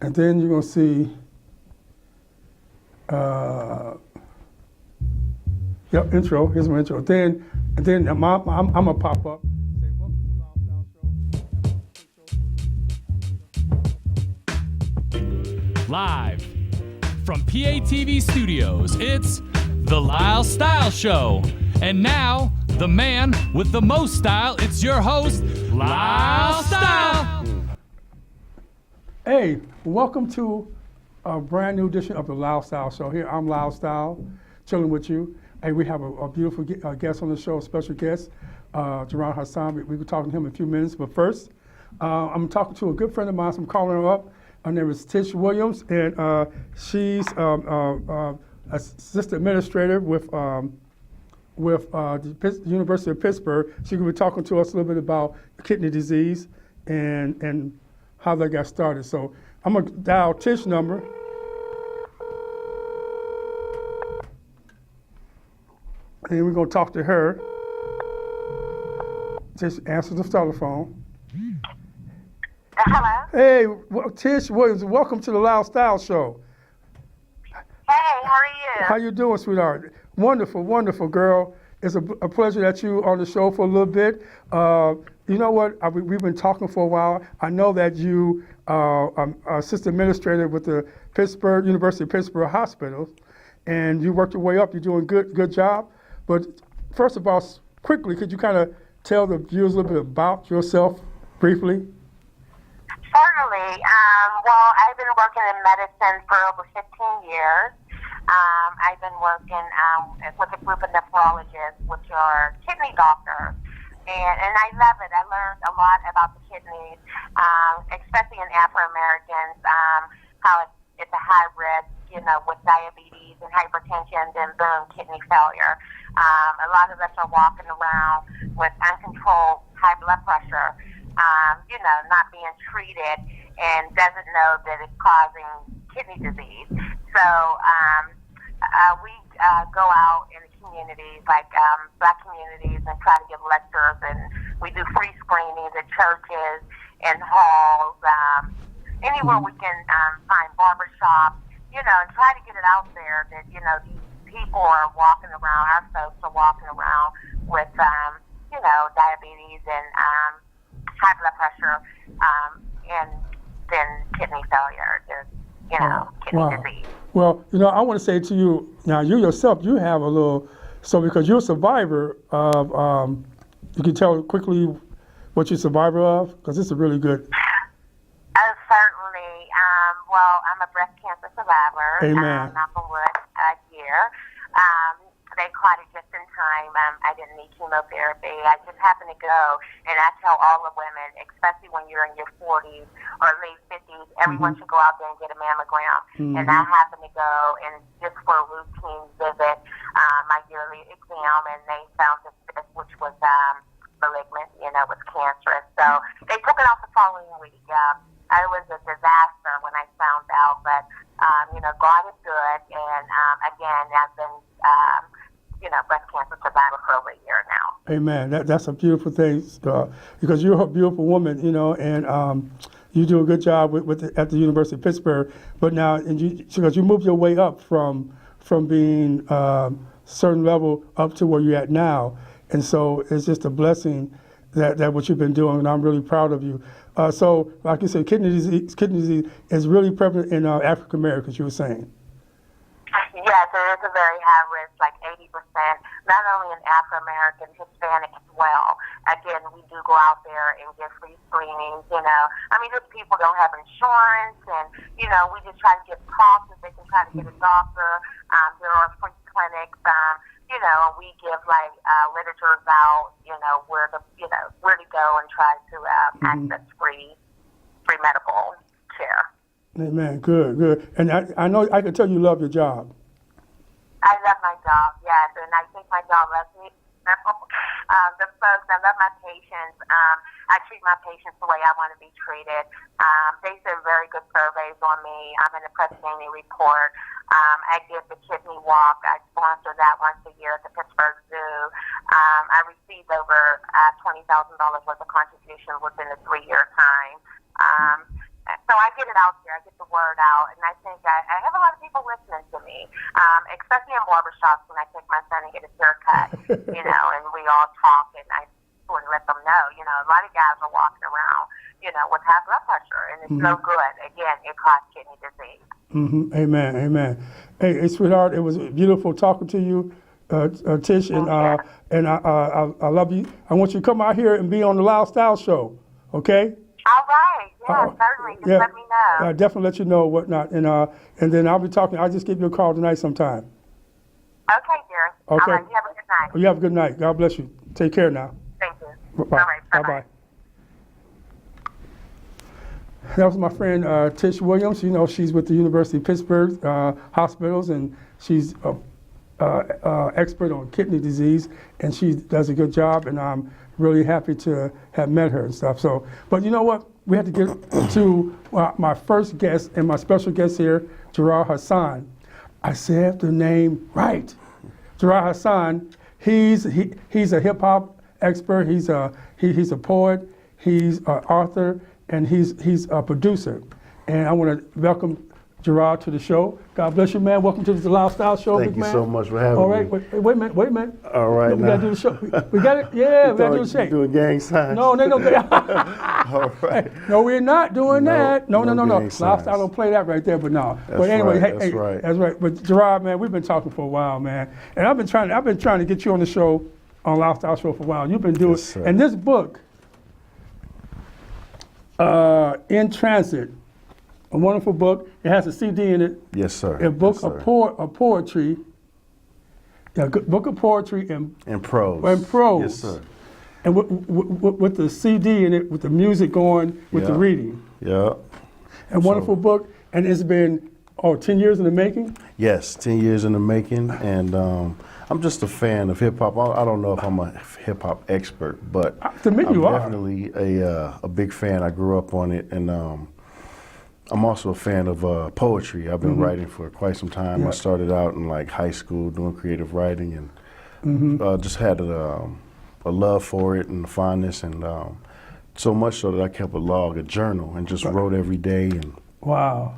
and then you're going to see, intro. Here's my intro. Then I'm going to pop up. Say, welcome to the Lyle Style Show. Live from PATV Studios, it's the Lyle Style Show. And now, the man with the most style, it's your host, Lyle Style. Hey, welcome to a brand new edition of the Lyle Style Show. Here, I'm Lyle Style, chilling with you. Hey, we have a beautiful guest on the show, a special guest, Jerron Hassan. We will talk to him in a few minutes, but first, I'm talking to a good friend of mine. So I'm calling her up. Her name is Tish Williams, and she's assistant administrator with the University of Pittsburgh. She's going to be talking to us a little bit about kidney disease and how that got started. So I'm going to dial Tish's number. And we're going to talk to her. Just answer the telephone. Hello? Hey, Tish Williams, welcome to the Lyle Style Show. Hey, how are you? How you doing, sweetheart? Wonderful, wonderful, girl. It's a pleasure that you on the show for a little bit. You know what? We've been talking for a while. I know that you are assistant administrator with the University of Pittsburgh Hospital, and you worked your way up. You're doing good job. But first of all, quickly, could you kind of tell the viewers a little bit about yourself briefly? Certainly. Well, I've been working in medicine for over 15 years. I've been working with a group of nephrologists, which are kidney doctors. And I love it. I learned a lot about the kidneys, especially in Afro-Americans, how it's a high risk, with diabetes and hypertension, then boom, kidney failure. A lot of us are walking around with uncontrolled high blood pressure, not being treated and doesn't know that it's causing kidney disease. So we go out in the communities, like Black communities, and try to give lectures, and we do free screenings at churches and halls, anywhere we can find barbershops, and try to get it out there that, these people are walking around, our folks are walking around with, diabetes and high blood pressure, and then kidney failure, kidney disease. Well, I want to say to you, now you yourself, you have a little, so because you're a survivor of, you can tell quickly what you're a survivor of, because this is really good. Certainly. Well, I'm a breast cancer survivor. Amen. Knock on wood, here. They caught it just in time. I didn't need chemotherapy. I just happened to go, and I tell all the women, especially when you're in your 40s or late 50s, everyone should go out there and get a mammogram. And I happened to go, and just for a routine visit, my yearly exam, and they found this cyst, which was malignant, was cancerous. So they took it off the following week. It was a disaster when I found out, but, God is good, and again, I've been, breast cancer survivor for over a year now. Amen. That's a beautiful thing, because you're a beautiful woman, and you do a good job at the University of Pittsburgh. But now, because you moved your way up from being certain level up to where you're at now, and so it's just a blessing that what you've been doing, and I'm really proud of you. So, like you said, kidney disease is really prevalent in African Americans, you were saying. Yes, it is a very high risk, like 80%, not only in Afro-American, Hispanic as well. Again, we do go out there and get free screenings, these people don't have insurance, and, we just try to get costs if they can try to get a doctor. There are free clinics, we give, literatures out, where to go and try to access free medical care. Amen. Good. And I know I can tell you love your job. I love my job, yes, and I think my job loves me. The folks, I love my patients. I treat my patients the way I want to be treated. They did very good surveys on me. I'm in the Presidential report. I did the kidney walk. I sponsor that once a year at the Pittsburgh Zoo. I received over $20,000 worth of contribution within a 3-year time. So I get it out there. I get the word out, and I think I have a lot of people listening to me, especially in barbershops when I take my son and get his haircut, and we all talk, and I sort of let them know, a lot of guys are walking around, with high blood pressure, and it's no good. Again, it causes kidney disease. Mm-hmm. Amen. Amen. Hey, sweetheart, it was beautiful talking to you, Tish, and I love you. I want you to come out here and be on the Lyle Style Show, okay? All right. Yeah, certainly. Just let me know. I'll definitely let you know whatnot, and then I'll be talking. I'll just give you a call tonight sometime. Okay, dear. Okay. All right. You have a good night. You have a good night. God bless you. Take care now. Thank you. Bye-bye. All right. Bye-bye. Bye-bye. That was my friend Tish Williams. She's with the University of Pittsburgh hospitals, and she's expert on kidney disease, and she does a good job, and I'm really happy to have met her and stuff. So, but you know what? We had to get to my first guest and my special guest here, Gerard Hassan. I said the name right. Gerard Hassan. He's a hip hop expert. He's a poet. He's an author, and he's a producer. And I want to welcome Gerard to the show. God bless you, man. Welcome to the Lyle Style Show, Thank big you man. so much for having me. All right, wait a minute. All right, We got to do the show. We got it. Yeah, we got to do the shake. Doing gang signs? No, they don't. All right. No, we're not doing that. No. no gang Lyle Style signs. don't play that right there, but no. That's But anyway, right, hey, that's right. But Gerard, man, we've been talking for a while, man, and I've been trying to get you on the show, on Lyle Style Show for a while. You've been doing, Yes, sir. and this book, In Transit, a wonderful book. It has a CD in it. Yes, sir. A book Yes, sir. of poetry. A book of poetry and prose. And prose. Yes, sir. And with the CD in it, with the music going, with the Yeah. reading. Yeah. A wonderful book, and it's been 10 years in the making. Yes, 10 years in the making, and I'm just a fan of hip hop. I don't know if I'm a hip hop expert, but To me, I'm you are. definitely a big fan. I grew up on it, and I'm also a fan of poetry. I've been writing for quite some time. Yeah. I started out in like high school doing creative writing, and just had a love for it and a fondness, and so much so that I kept a journal, and just wrote every day. And Wow.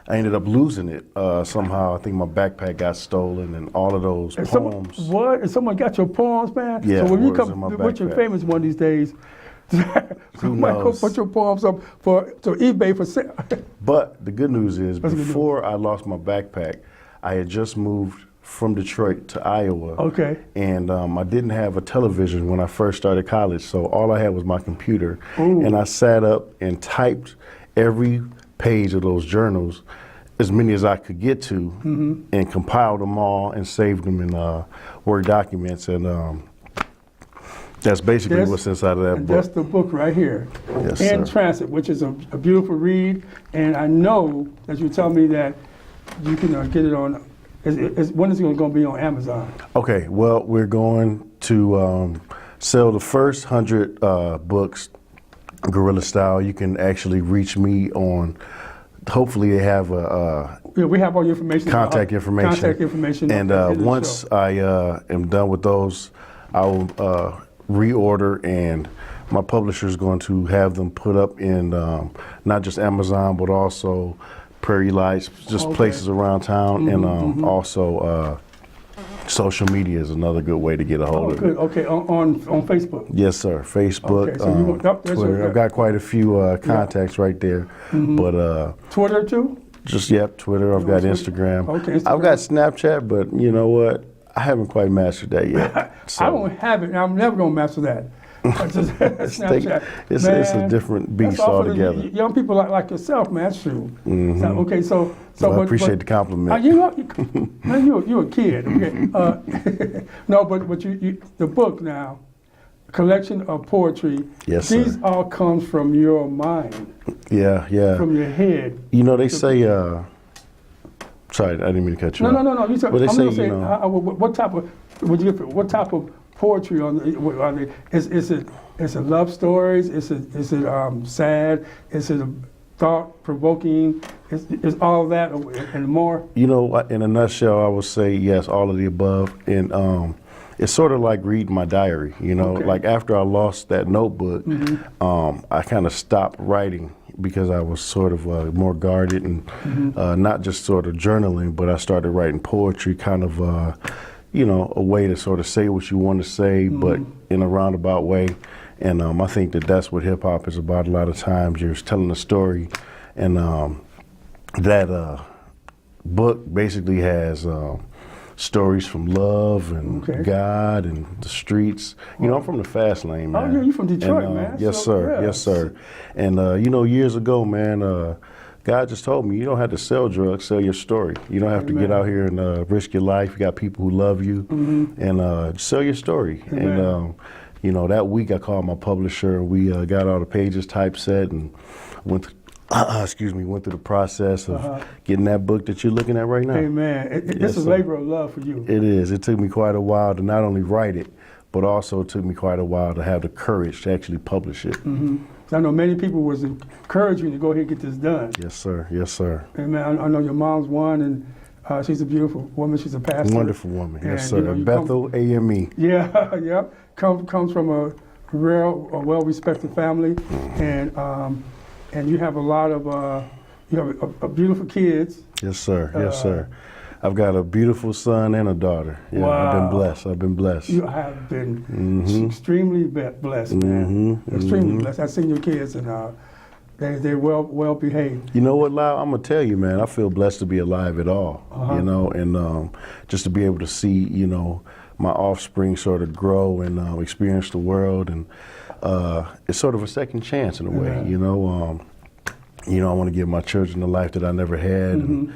I ended up losing it somehow. I think my backpack got stolen, and all of those And poems. What? And someone got your poems, man? Yeah, So when you words in come my with your backpack. famous one these days, Who might go knows? put your poems up to eBay for sale. But the good news is, That's good before I lost my backpack, I had just moved from Detroit to Iowa. Okay. And I didn't have a television when I first started college, so all I had was my computer. Ooh. And I sat up and typed every page of those journals, as many as I could get to, and compiled them all and saved them in Word documents. And that's basically That's- what's inside of that And book. that's the book right here, Yes, In sir. Transit, which is a beautiful read. And I know that you tell me that you can get it on. When is it going to be on Amazon? Okay, well, we're going to sell the first 100 books, guerrilla style. You can actually reach me on. Hopefully, they have a Yeah, we have all your information. contact information. Contact information. And at the end of the once show. I am done with those, I will reorder, and my publisher is going to have them put up in not just Amazon, but also Prairie Lights, just Okay. places around town, and also social media is another good way to get a hold Oh, of good. it. Okay, on Facebook. Yes, sir. Facebook, Okay, so you want- oh, there's Twitter. your- I've got quite a few contacts right there, but Twitter too? just Twitter. I've You got want Instagram. Okay, I've got Snapchat, but you know what? I haven't quite mastered that yet. So I don't have it, and I'm never going to master that. Snapchat. it's a different beast That's all for the altogether. young people like yourself, man. Shoot. So, okay, so Well, I but- appreciate but- the compliment. You know, man, you a kid. Okay. No, but you the book now, collection of poetry. Yes, These sir. all comes from your mind, Yeah. from your head. You know, they say. Sorry, I didn't mean to cut you off. No. You said, Well, they I'm say, gonna say, you know, what type of what type of poetry are they? Is it love stories? Is it sad? Is it thought provoking? Is all that and more? You know, in a nutshell, I would say yes, all of the above. And it's sort of like reading my diary. You know, Okay. like after I lost that notebook, I kind of stopped writing, because I was sort of more guarded and not just sort of journaling, but I started writing poetry, kind of, a way to sort of say what you want to say, but in a roundabout way. And I think that that's what hip hop is about. A lot of times you're telling a story, and that book basically has stories from love and God and the streets. I'm from the fast lane, man. Oh, yeah, you from Detroit, and, man. Yes, sir. Yes, sir. And, years ago, man, God just told me, you don't have to sell drugs, sell your story. You don't have to get out here and risk your life. You got people who love you, and sell your story. Amen. And, that week I called my publisher, and we got all the pages typeset and went through the process of getting that book that you're looking at right now. Amen. This is labor of love for you. It is. It took me quite a while to not only write it, but also took me quite a while to have the courage to actually publish it. I know many people was encouraging you to go ahead and get this done. Yes, sir. Yes, sir. Amen. I know your mom's one, and she's a beautiful woman. She's a pastor. Wonderful woman. Yes, And, sir. Bethel AME. Yeah, yep. Comes from a well-respected family, and you have a lot of you have a beautiful kids. Yes, sir. Yes, sir. I've got a beautiful son and a daughter. Yeah, Wow. I've been blessed. You have been extremely blessed, man. Extremely blessed. I've seen your kids, and they're well behaved. You know what, Lyle? I'm gonna tell you, man. I feel blessed to be alive at all. And just to be able to see, my offspring sort of grow and experience the world, and it's sort of a second chance in a way. I want to give my children the life that I never had, and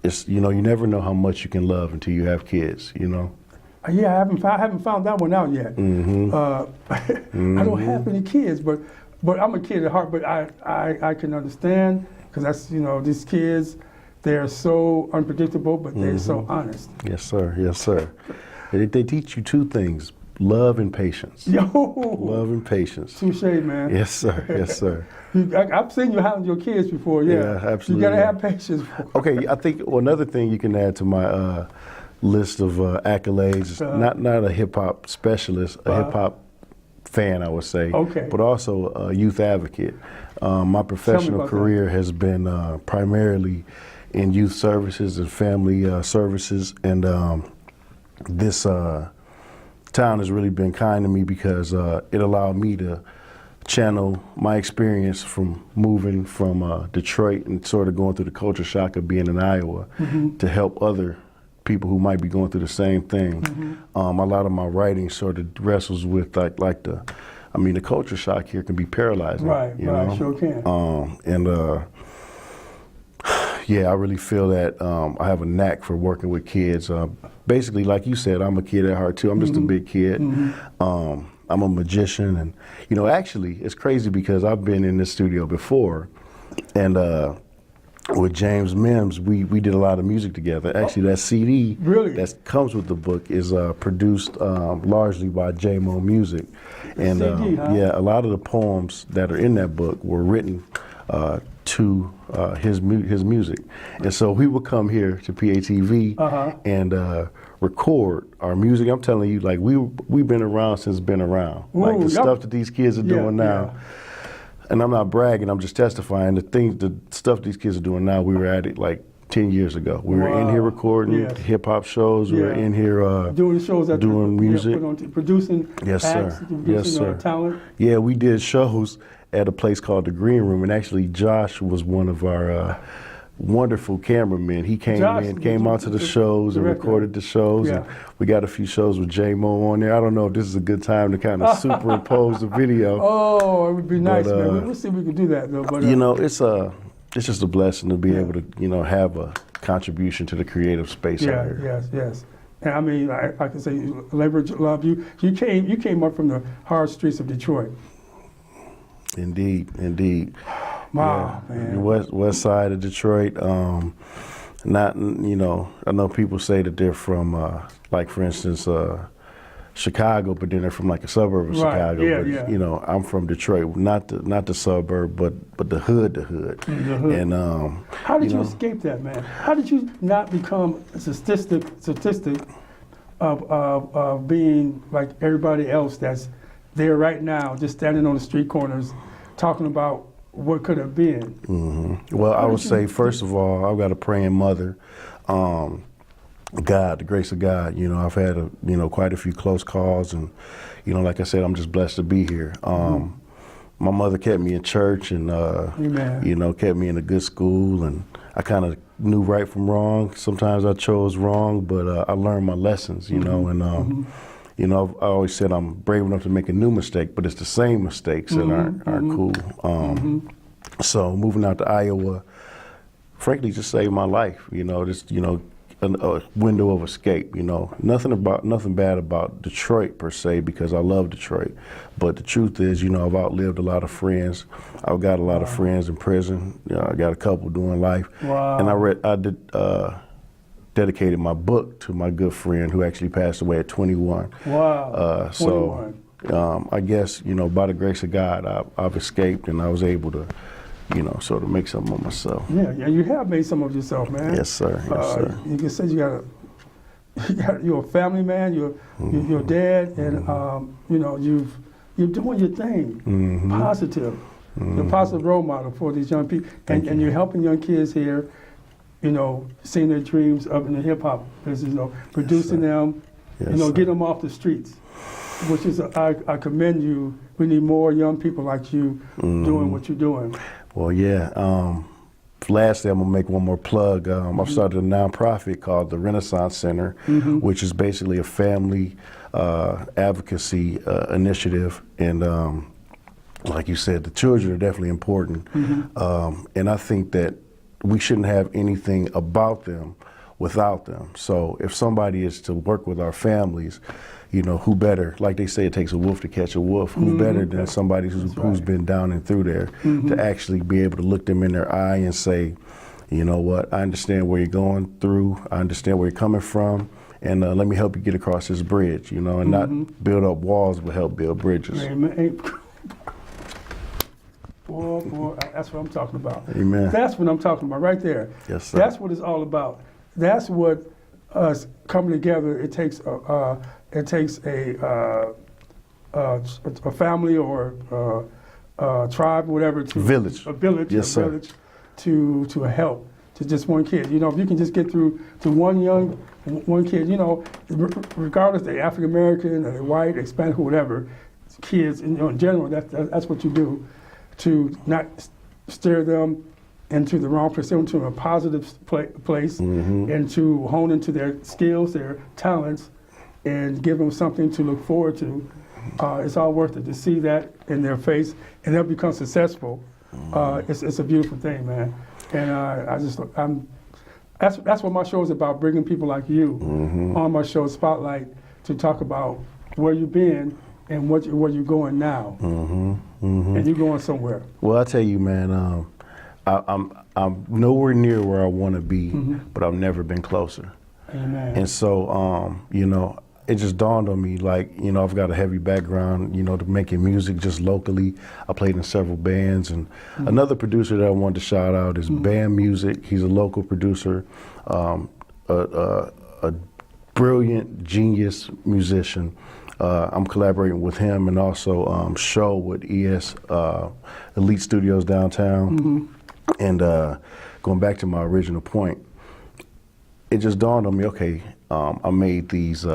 it's you never know how much you can love until you have kids. Yeah, I haven't found that one out yet. I don't have any kids, but I'm a kid at heart. But I can understand, because that's these kids, they're so unpredictable, but they're so honest. Yes, sir. Yes, sir. They teach you two things: love and patience. Love and patience. Touche, man. Yes, sir. Yes, sir. I've seen you handle your kids before. Yeah, absolutely. You gotta have patience. Okay, I think another thing you can add to my list of accolades, not a hip hop specialist, a hip hop fan, I would say, but also a youth advocate. My professional career has been primarily in youth services and family services, and this town has really been kind to me because it allowed me to channel my experience from moving from Detroit and sort of going through the culture shock of being in Iowa to help other people who might be going through the same thing. A lot of my writing sort of wrestles with the culture shock here can be paralyzing. Right, sure can. Yeah, I really feel that I have a knack for working with kids. Basically, like you said, I'm a kid at heart too. I'm just a big kid. I'm a magician, and actually, it's crazy because I've been in this studio before, and with James Mims, we did a lot of music together. Actually, that CD that comes with the book is produced largely by J-Mo Music, and a lot of the poems that are in that book were written to his music, and so we would come here to PATV and record our music. I'm telling you, like we've been around since been around. Like the stuff that these kids are doing now. And I'm not bragging, I'm just testifying. The stuff these kids are doing now, we were at it like 10 years ago. We were in here recording hip hop shows. We were in here doing shows, doing music, producing. Yes, acts, sir. producing, Yes, sir. Talent. Yeah, we did shows at a place called the Green Room, and actually Josh was one of our wonderful cameramen. He came out to the shows and recorded the shows. And we got a few shows with J-Mo on there. I don't know if this is a good time to kind of superimpose the video. Oh, it would be nice, man. We'll see if we can do that, though. But, it's just a blessing to be able to, have a contribution to the creative space out here. Yes. And I mean, I can say, labor of love. You came up from the hard streets of Detroit. Indeed. Wow, man. West side of Detroit. I know people say that they're from, like for instance, Chicago, but then they're from like a suburb of Chicago. But, I'm from Detroit, not the suburb, but the hood. The hood. And how did you escape that, man? How did you not become a statistic of being like everybody else that's there right now, just standing on the street corners, talking about what could have been. Well, I would say, first of all, I've got a praying mother. God, the grace of God, I've had, quite a few close calls, and, like I said, I'm just blessed to be here. My mother kept me in church and, kept me in a good school, and I kind of knew right from wrong. Sometimes I chose wrong, but I learned my lessons, and, I always said I'm brave enough to make a new mistake, but it's the same mistakes that aren't cool. So moving out to Iowa, frankly, just saved my life. A window of escape. Nothing bad about Detroit per se, because I love Detroit. But the truth is, I've outlived a lot of friends. I've got a lot of friends in prison. I got a couple doing life. Wow. And I dedicated my book to my good friend who actually passed away at 21. Wow. 21. So I guess, by the grace of God, I've escaped, and I was able to, sort of make something of myself. Yeah, you have made some of yourself, man. Yes, sir. Yes, sir. You can say you're a family man. You're a dad, and you're doing your thing. Positive. You're a positive role model for these young people, and you're helping young kids here. Seeing their dreams up in the hip hop business. Producing them. Get them off the streets. Which is, I commend you. We need more young people like you doing what you're doing. Well, yeah. Lastly, I'm going to make one more plug. I've started a nonprofit called the Renaissance Center, which is basically a family advocacy initiative. And like you said, the children are definitely important. And I think that we shouldn't have anything about them without them. So if somebody is to work with our families, who better, like they say, it takes a wolf to catch a wolf, who better than somebody who's been down and through there to actually be able to look them in their eye and say, you know what, I understand where you're going through, I understand where you're coming from, and let me help you get across this bridge, and not build up walls, but help build bridges. Amen. Boy, that's what I'm talking about. Amen. That's what I'm talking about right there. Yes, sir. That's what it's all about. That's what us coming together. It takes a family or a tribe, whatever. A village. Yes, sir. Village to help to just one kid. If you can just get through to one kid, regardless they're African American, they're white, Hispanic, whatever, kids in general. That's what you do to not steer them into the wrong place, into a positive place, and to hone into their skills, their talents, and give them something to look forward to. It's all worth it to see that in their face, and they'll become successful. It's a beautiful thing, man. And that's what my show is about: bringing people like you on my show, Spotlight, to talk about where you've been and where you're going now. And you're going somewhere. Well, I tell you, man. I'm nowhere near where I want to be, but I've never been closer. Amen. And so, it just dawned on me, like, I've got a heavy background, to making music just locally. I played in several bands, and another producer that I wanted to shout out is Band Music. He's a local producer, a brilliant, genius musician. I'm collaborating with him, and also Show with ES Elite Studios downtown. And going back to my original point, it just dawned on me, okay, I made these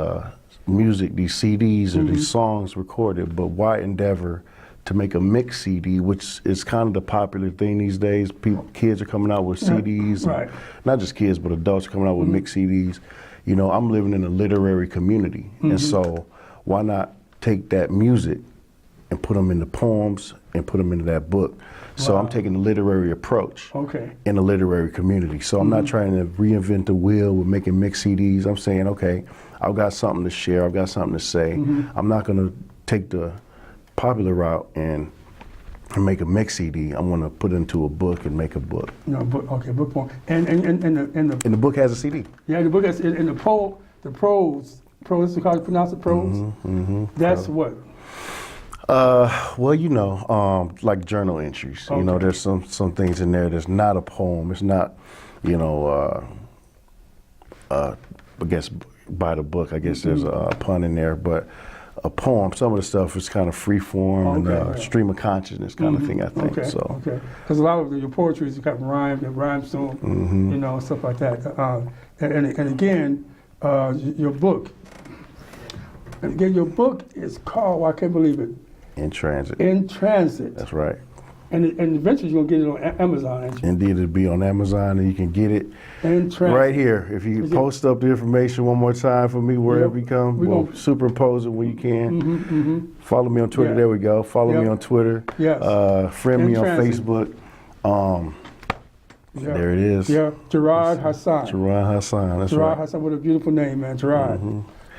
music, these CDs or these songs recorded, but why endeavor to make a mix CD, which is kind of the popular thing these days. Kids are coming out with CDs, right. Not just kids, but adults are coming out with mix CDs. I'm living in a literary community, and so why not take that music and put them into poems and put them into that book? So I'm taking a literary approach in a literary community. So I'm not trying to reinvent the wheel with making mix CDs. I'm saying, okay, I've got something to share. I've got something to say. I'm not going to take the popular route and make a mix CD. I want to put it into a book and make a book. Book form. And the book has a CD. Yeah, the book has, and the prose, is how you pronounce it, prose? That's what? Well, like journal entries. There's some things in there that's not a poem. It's not, I guess by the book. I guess there's a pun in there, but a poem. Some of the stuff is kind of free form and stream of consciousness kind of thing, I think. Okay, So. okay. Because a lot of your poetry is kind of rhymes, it rhymes to 'em, you know, stuff like that. And again, your book. And again, your book is called, I can't believe it, In Transit. In Transit. That's right. And eventually you're going to get it on Amazon, ain't you? Indeed, it'll be on Amazon, and you can get it In Transit. right here. If you post up the information one more time for me, wherever you come, we'll superimpose it when you can. Follow me on Twitter. There we go. Follow me on Twitter. Yes. Friend me on Transit. Facebook. There it is. Yeah, Gerard Hassan. Gerard Hassan. That's Gerard right. Hassan, what a beautiful name, man. Gerard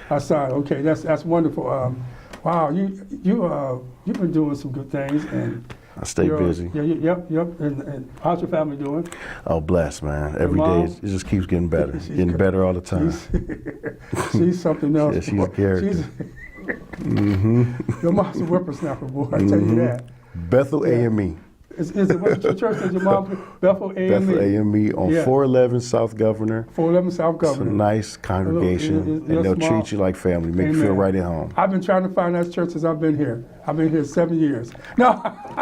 Hassan. Okay, that's wonderful. Wow, you've been doing some good things, and I stay busy. Yeah, yep. And how's your family doing? Oh, blessed, man. Every mom? day it just keeps getting better. Getting better all the time. She's something else. Yeah, she's a character. Your mom's a whippersnapper, boy. I tell you that. Bethel AME. Is it what church that your mom? Bethel AME. Bethel AME on 411 South Governor. 411 South It's a Governor. nice congregation, and they'll treat you like family, make you feel right at home. I've been trying to find that church since I've been here. I've been here 7 years. No.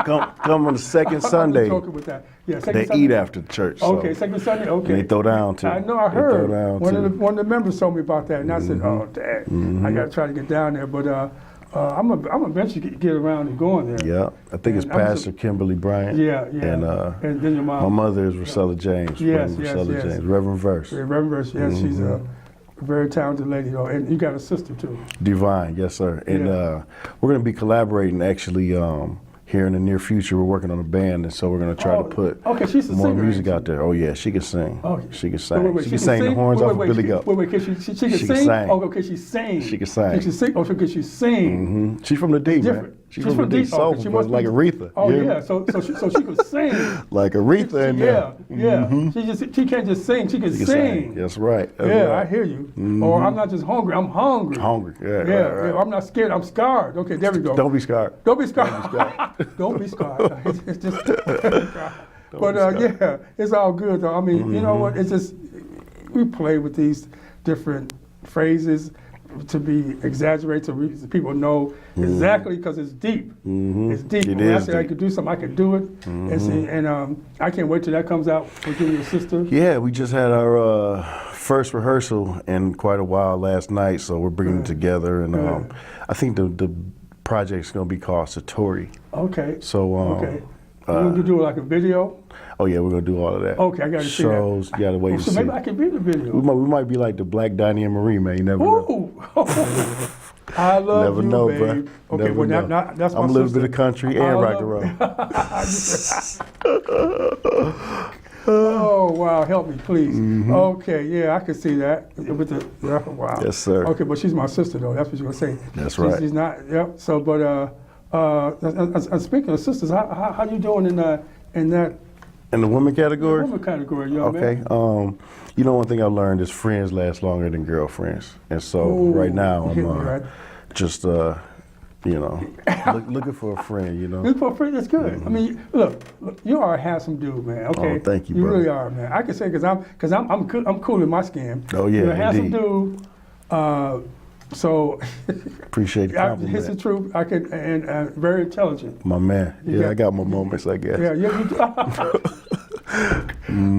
Come on the second Sunday. I'm joking with that. Yeah, second They Sunday. eat after the church. So. Okay, second Sunday. Okay. And they throw down too. I know. I They throw heard. down, One of the members told me about that, and I said, "Oh, dang, I got to try to get down there." But I'm eventually get around and going there. Yeah, I think it's And I'm Pastor Kimberly Bryant. Yeah. And then your mom. my mother is Rosella James. Yes, Reverend yes, Rosella yes. James. Reverend Verse. Yeah, Reverend Verse. Yes, she's a very talented lady, though, and you got a sister too. Divine, yes, sir. And we're going to be collaborating actually here in the near future. We're working on a band, and so we're going to try to put she's a more singer, music ain't out there. Oh, yeah, she can sing. Oh, She can sing. Wait, she can sing the horns off of Billy Goat. Wait, can she can She can sing? sing. Oh, okay, she sing. She can sing. Can she sing? Oh, so can she sing? She's from the D, Different. man. She's from the D. Soul, she but must like be- Aretha. Oh You hear yeah, me? so she could sing. Like Aretha in there. Yeah. She can't just sing. She can She can sing. That's right. That's Yeah, right. I hear you. Or I'm not just hungry. I'm hungry. Hungry. Yeah, Yeah, right. I'm not scared. I'm scarred. Okay, there we go. Don't be scared. Don't be scarred. Don't be scarred. It's just. But yeah, it's all good though. I mean, you know what? It's just we play with these different phrases to be exaggerated so people know exactly because it's deep. It's deep. It When is I say I deep. could do something, I could do it. And I can't wait till that comes out with you and your sister. Yeah, we just had our first rehearsal in quite a while last night, so we're bringing it together. And I think the project's going to be called Satori. Okay. So, Okay. You going to do like a video? oh yeah, we're going to do all of that. Okay, I got to see that. Shows, you got to wait and So see. maybe I can be in the video. We might be like the Black Donnie and Marie, man. You never know. Ooh. I love Never you, know, babe. bro. Okay, Never well, know. that's my I'm a little sister. bit of country I and rock love- and roll. Oh, wow, help me, please. Okay, yeah, I can see that. With the, wow. Yes, sir. Okay, but she's my sister, though. That's what you're going to say. That's right. She's not, yep. So, but, and speaking of sisters, how you doing in that In the women category? woman category, young Okay. man? You know, one thing I've learned is friends last longer than girlfriends. And so Ooh, right now you hit me I'm right. just, looking for a friend, you know. Look for a friend, that's good. I mean, look, you are a handsome dude, man. Okay, Oh, thank you, You brother. really are, man. I can say because I'm cool in my skin. Oh, yeah, You're a handsome indeed. dude. So Appreciate the compliment. it's the truth. I can and very intelligent. My man. Yeah, Yeah. I got my moments, I guess. Yeah, you do.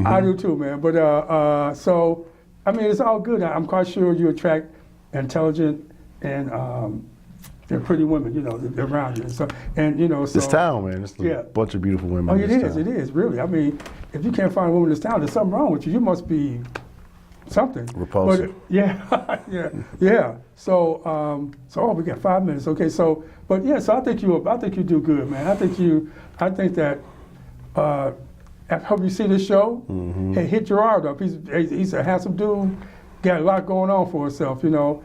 I do too, man. But so I mean, it's all good. I'm quite sure you attract intelligent and pretty women, you know, around you. So This town, man. It's Yeah. a bunch of beautiful women Oh, in it this is. town. It is really. I mean, if you can't find a woman in this town, there's something wrong with you. You must be something. Repulsive. But, yeah. So, we got 5 minutes. Okay. So, but yeah. So I think you do good, man. I think that. I hope you see this show. Hey, hit Gerard up. He's a handsome dude. Got a lot going on for himself. You know.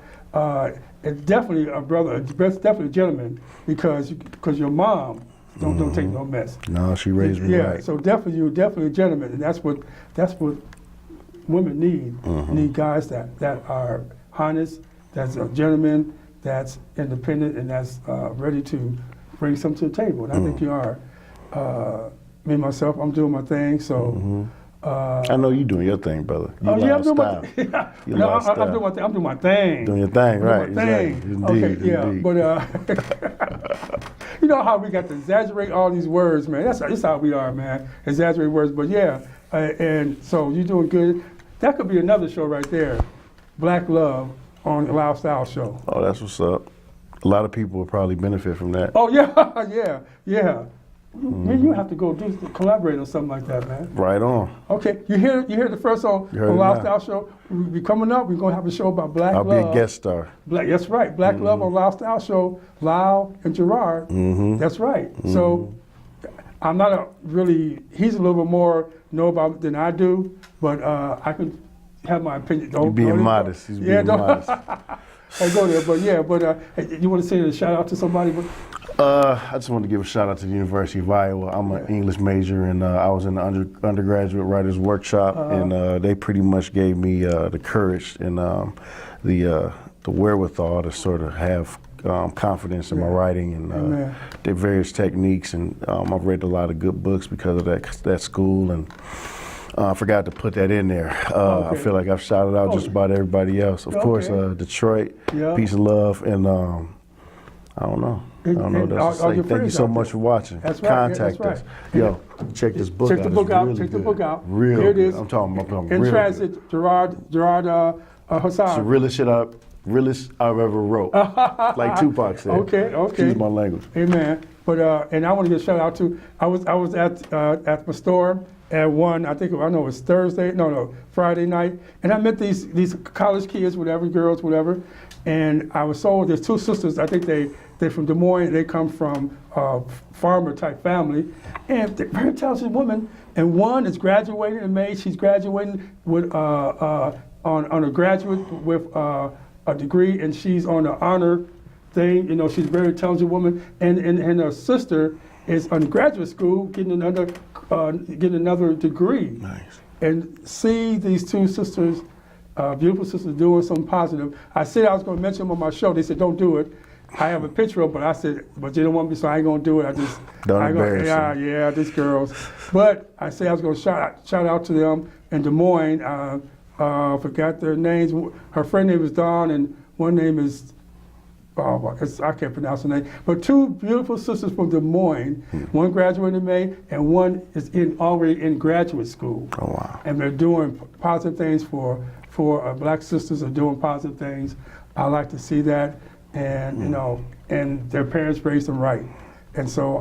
It's definitely a brother. It's definitely a gentleman because your mom don't take no mess. No, she raised me Yeah, right. so you're definitely a gentleman, and that's what women need. Need guys that are honest, that's a gentleman, that's independent, and that's ready to bring something to the table. And I think you are. Me myself, I'm doing my thing. So I know you doing your thing, brother. You Oh yeah, I'm doing my lifestyle. thing. You No, I'm lifestyle. doing my thing. I'm doing my thing. Doing your thing, right? My thing. Exactly. Indeed, Okay, yeah, indeed. but you know how we got to exaggerate all these words, man. That's how we are, man. Exaggerate words, but yeah. And so you're doing good. That could be another show right there, Black Love on the Lyle Style Show. Oh, that's what's up. A lot of people will probably benefit from that. Oh yeah, yeah. Man, you have to go collaborate on something like that, man. Right on. Okay, you hear the first song You heard on it Lyle now. Style Show. We coming up. We're gonna have a show about Black I'll Love. be a guest star. That's right. Black Love on Lyle Style Show. Lyle and Gerard. That's right. So I'm not he's a little bit more know about it than I do, but I can have my opinion. You're being modest. He's being modest. I go there, but yeah, hey, you want to say a shout out to somebody? I just want to give a shout out to the University of Iowa. I'm an English major, and I was in the undergraduate writers workshop, and they pretty much gave me the courage and the wherewithal to sort of have confidence in my writing and their various techniques. And I've read a lot of good books because of that school, and I forgot to put that in there. I feel like I've shouted out just about everybody else. Of course, Detroit, peace and love, and I don't know. I don't know what else to say. Thank you so much for watching. That's right. Contact that's us. right. Yo, check this book out. Check the book It's out. really Check the good. book out. Real Here it good. is. I'm talking about In real Transit, good. Gerard It's the Hassan. realest I've ever wrote. Like Tupac said. Okay. Excuse my language. Amen. But and I want to give a shout out to I was at the store at I know it was Friday night, and I met these college kids, whatever, girls, whatever, and I was told there's two sisters. I think they're from Des Moines. They come from farmer type family, and they're very talented women. And one is graduating in May. She's graduating with on a graduate with a degree, and she's on the honor thing. You know, she's a very talented woman, and her sister is in graduate school getting another degree. Nice. And see these two sisters, beautiful sisters, doing something positive. I said I was going to mention them on my show. They said don't do it. I have a picture of, but I said, but you don't want me, so I ain't going to do it. Don't embarrass them. Yeah, these girls. But I said I was going to shout out to them in Des Moines. Forgot their names. Her friend name is Dawn, and one name is, I can't pronounce her name. But two beautiful sisters from Des Moines. One graduated in May, and one is already in graduate school. Oh, wow. And they're doing positive things for black sisters are doing positive things. I like to see that, and you know, and their parents raised them right. And so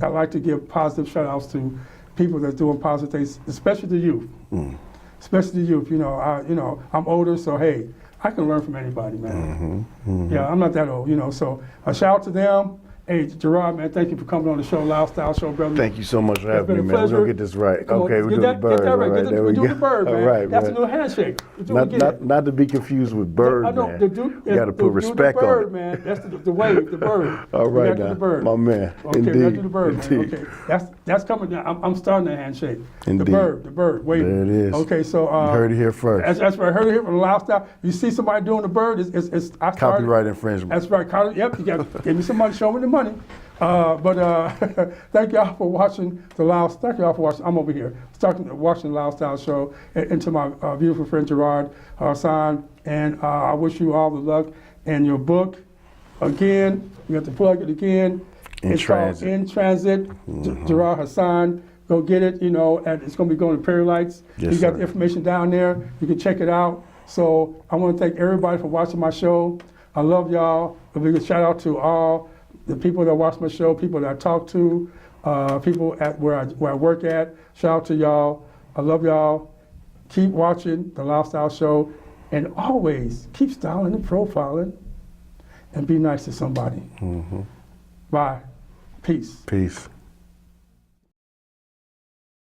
I like to give positive shout outs to people that's doing positive things, especially the youth. Especially the youth. You know, I'm older, so hey, I can learn from anybody, man. Yeah, I'm not that old, you know. So a shout out to them. Hey, Gerard, man, thank you for coming on the show, Lyle Style Show, brother. Thank you so much for having me, been a man. We're pleasure. going to get this right. Come on, Okay, we're get doing the bird. Get that All right. right, there we We're doing go. the bird, man. All right, That's man. a new handshake. We're doing it. Not to be confused with bird, I know, man. you You got to put respect the bird, on it. man. That's the wave, the bird. All We right gotta do now, the bird. my man. Okay, we Indeed. gotta do the bird, man. Indeed. Okay, that's coming down. I'm starting that handshake. Indeed. The bird, wave. There it is. Okay, so You heard it here first. That's right. I heard it here from Lyle Style. You see somebody doing the bird, I started. Copyright infringement. That's right. Yep, you got give me some money, show me the money. Thank y'all for watching Thank y'all for watching. I'm over here watching the Lyle Style Show, and to my beautiful friend Gerard Hassan. And I wish you all the luck in your book. Again, you have to plug it again. It's called In Transit. Gerard Hassan. Go get it. You know, and it's going to be going to Prairie Lights. Yes, you got sir. the information down there. You can check it out. So I want to thank everybody for watching my show. I love y'all. A big shout out to all the people that watch my show, people that I talk to, people at where I work at. Shout out to y'all. I love y'all. Keep watching the Lyle Style Show, and always keep styling and profiling, and be nice to somebody. Bye. Peace. Peace.